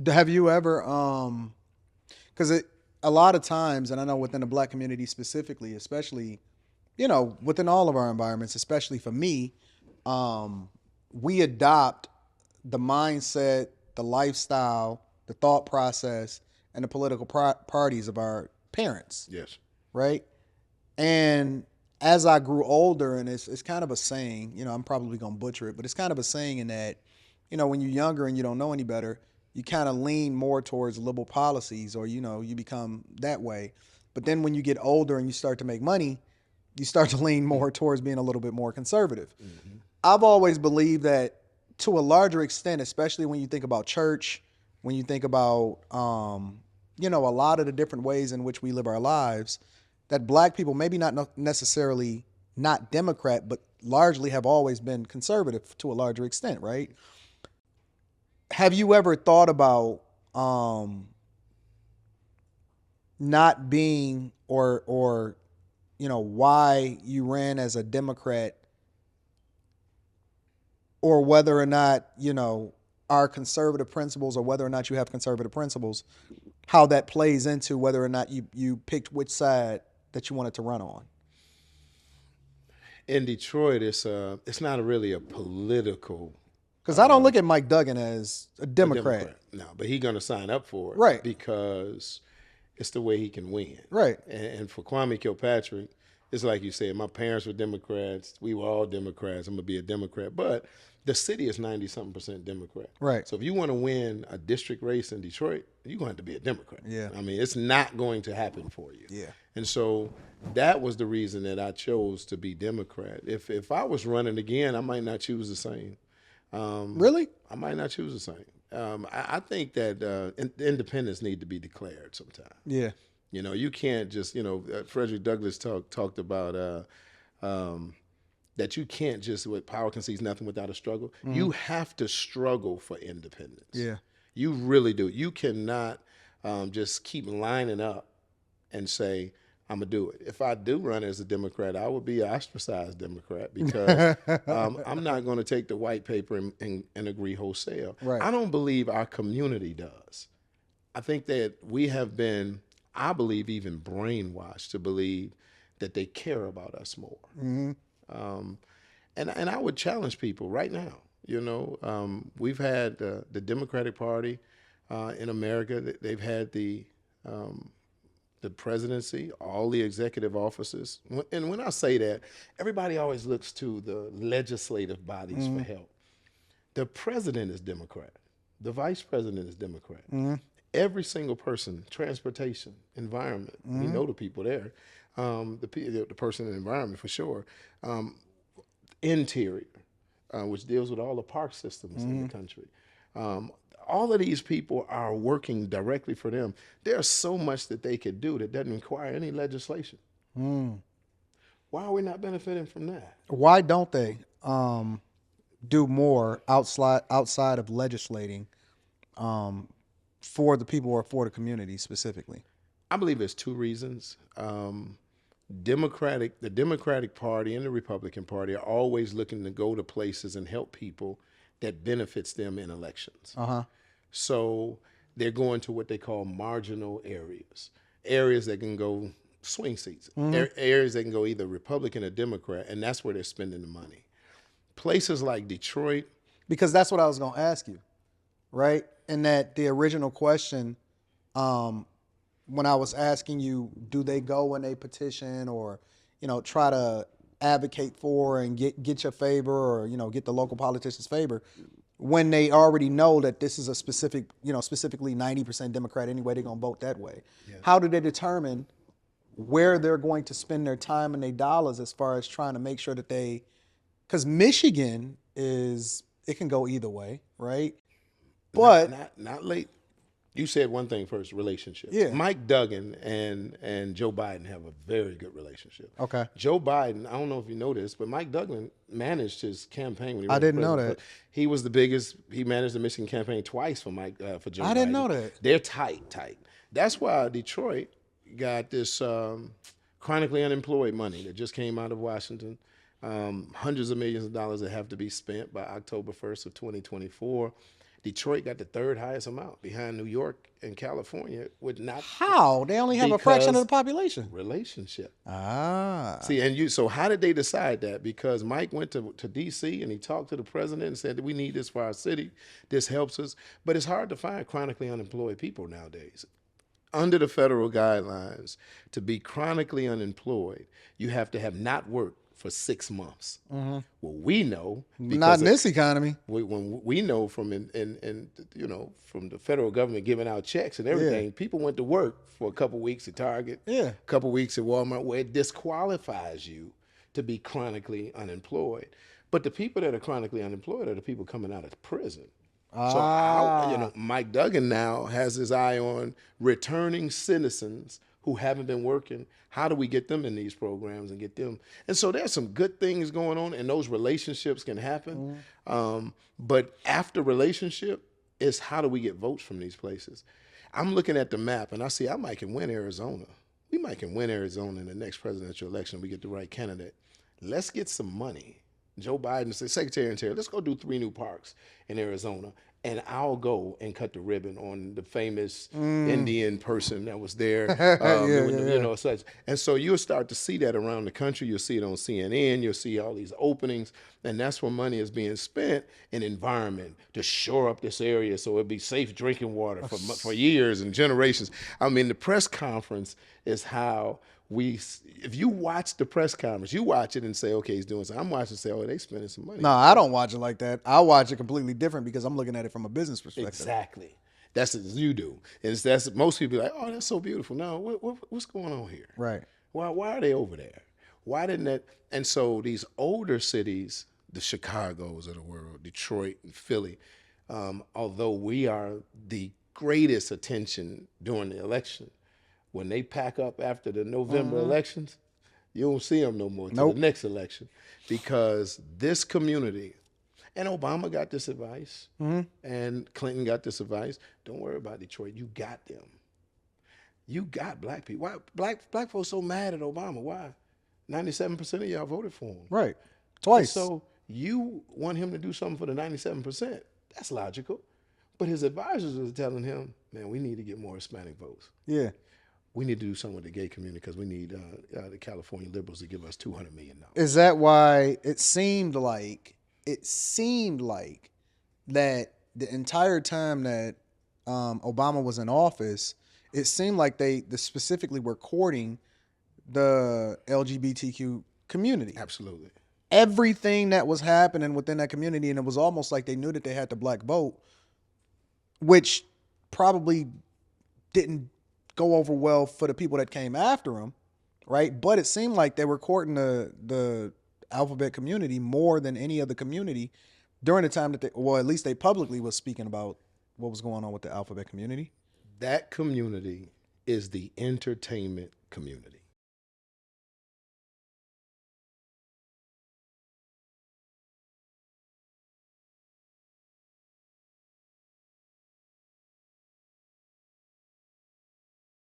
Have you ever because it a lot of times, and I know within the black community specifically, especially within all of our environments, especially for me, um, we adopt the mindset, the lifestyle, the thought process, and the political parties of our parents, Yes. right? And as I grew older, and it's kind of a saying, I'm probably gonna butcher it, but it's kind of a saying in that, when you're younger and you don't know any better, you kind of lean more towards liberal policies, or you become that way. But then when you get older and you start to make money, you start to lean more towards being a little bit more conservative. Mm-hmm. I've always believed that to a larger extent, especially when you think about church, when you think about a lot of the different ways in which we live our lives, that black people maybe not necessarily not Democrat, but largely have always been conservative to a larger extent, right? Have you ever thought about um, not being or why you ran as a Democrat, or whether or not are conservative principles, or whether or not you have conservative principles, how that plays into whether or not you picked which side that you wanted to run on? In Detroit, it's not really a political Because I don't look at Mike Duggan as a a Democrat. Democrat. No, but he's gonna sign up for it Right, because it's the way he can win. right. And for Kwame Kilpatrick, it's like you said, my parents were Democrats. We were all Democrats. I'm gonna be a Democrat, but the city is 90 something percent Democrat. Right. So if you want to win a district race in Detroit, you're going to have to be a Democrat. Yeah. I mean, it's not going to happen for you. Yeah. And so that was the reason that I chose to be Democrat. If I was running again, I might not choose the same. Really? I might not choose the same. I think that independents need to be declared sometime. Yeah. You can't just, Frederick Douglass talked about that you can't just, with power concedes nothing without a struggle. You have to struggle for independence. Yeah. You really do. You cannot just keep lining up and say, I'm gonna do it. If I do run as a Democrat, I would be an ostracized Democrat because I'm not going to take the white paper and agree wholesale. Right. I don't believe our community does. I think that we have been, I believe, even brainwashed to believe that they care about us more. And I would challenge people right now. We've had the Democratic Party in America. They've had the presidency, all the executive offices. And when I say that, everybody always looks to the legislative bodies for help. The president is Democrat. The vice president is Democrat. Every single person, transportation, environment, we know the people there, the person in the environment for sure. Interior, which deals with all the park systems in the country. All of these people are working directly for them. There's so much that they could do that doesn't require any legislation. Why are we not benefiting from that? Why don't they do more outside of legislating for the people or for the community specifically? I believe there's two reasons. The Democratic Party and the Republican Party are always looking to go to places and help people that benefits them in elections. So they're going to what they call marginal areas that can go swing seats, areas that can go either Republican or Democrat, and that's where they're spending the money. Places like Detroit. Because that's what I was going to ask you, right? And that the original question, when I was asking you, do they go and they petition or, try to advocate for and get your favor, or, get the local politicians' favor, when they already know that this is a specifically 90% Democrat anyway, they're going to vote that way. Yes. How do they determine where they're going to spend their time and their dollars as far as trying to make sure that because Michigan it can go either way, right? But not late. You said one thing first, relationships. Yeah. Mike Duggan and Joe Biden have a very good relationship. Okay. Joe Biden, I don't know if you know this, but Mike Duggan managed his campaign when he I didn't know that. He was the biggest. He managed the Michigan campaign twice for Joe Biden. I didn't know that. They're tight. That's why Detroit got this chronically unemployed money that just came out of Washington. Hundreds of millions of dollars that have to be spent by October 1st of 2024. Detroit got the third highest amount behind New York and California with not How? They only have a fraction of the because population. relationship. Ah. See, and you. So how did they decide that? Because Mike went to D.C. and he talked to the president and said that we need this for our city. This helps us, but it's hard to find chronically unemployed people nowadays. Under the federal guidelines, to be chronically unemployed, you have to have not worked for 6 months. Well, we know Not because in this economy. when we know from from the federal government giving out checks and everything, people went to work for a couple weeks at Target, a couple weeks at Walmart, where it disqualifies you to be chronically unemployed. But the people that are chronically unemployed are the people coming out of prison. So Mike Duggan now has his eye on returning citizens who haven't been working. How do we get them in these programs and get them? And so there's some good things going on, and those relationships can happen. But after relationship is how do we get votes from these places? I'm looking at the map, and I see I might can win Arizona. We might can win Arizona in the next presidential election. We get the right candidate. Let's get some money. Joe Biden said, Secretary of Interior, let's go do 3 new parks in Arizona, and I'll go and cut the ribbon on the famous Indian person that was there, such. And so you'll start to see that around the country. You'll see it on CNN. You'll see all these openings, and that's where money is being spent in environment to shore up this area so it'll be safe drinking water for years and generations. I mean, the press conference is how if you watch the press conference, you watch it and say, okay, he's doing something. I'm watching and say, oh, they spending some money. No, I don't watch it like that. I watch it completely different because I'm looking at it from a business perspective. Exactly. That's what you do. And that's most people are like, oh, that's so beautiful. No, what's going on here? Right. Why are they over there? Why didn't that? And so these older cities, the Chicagos of the world, Detroit and Philly, although we are the greatest attention during the election, when they pack up after the November elections, you don't see them no more until the next election, because this community, and Obama got this advice, and Clinton got this advice. Don't worry about Detroit. You got them. You got black people. Why black folks so mad at Obama? Why? 97% of y'all voted for him. Right. Twice. And so you want him to do something for the 97%. That's logical. But his advisors was telling him, man, we need to get more Hispanic votes. Yeah. We need to do something with the gay community because we need the California liberals to give us $200 million. Is that why it seemed like that the entire time that Obama was in office, it seemed like they specifically were courting the LGBTQ community. Absolutely. Everything that was happening within that community, and it was almost like they knew that they had the black vote, which probably didn't go over well for the people that came after him, right? But it seemed like they were courting the alphabet community more than any other community during the time that at least they publicly was speaking about what was going on with the alphabet community. That community is the entertainment community.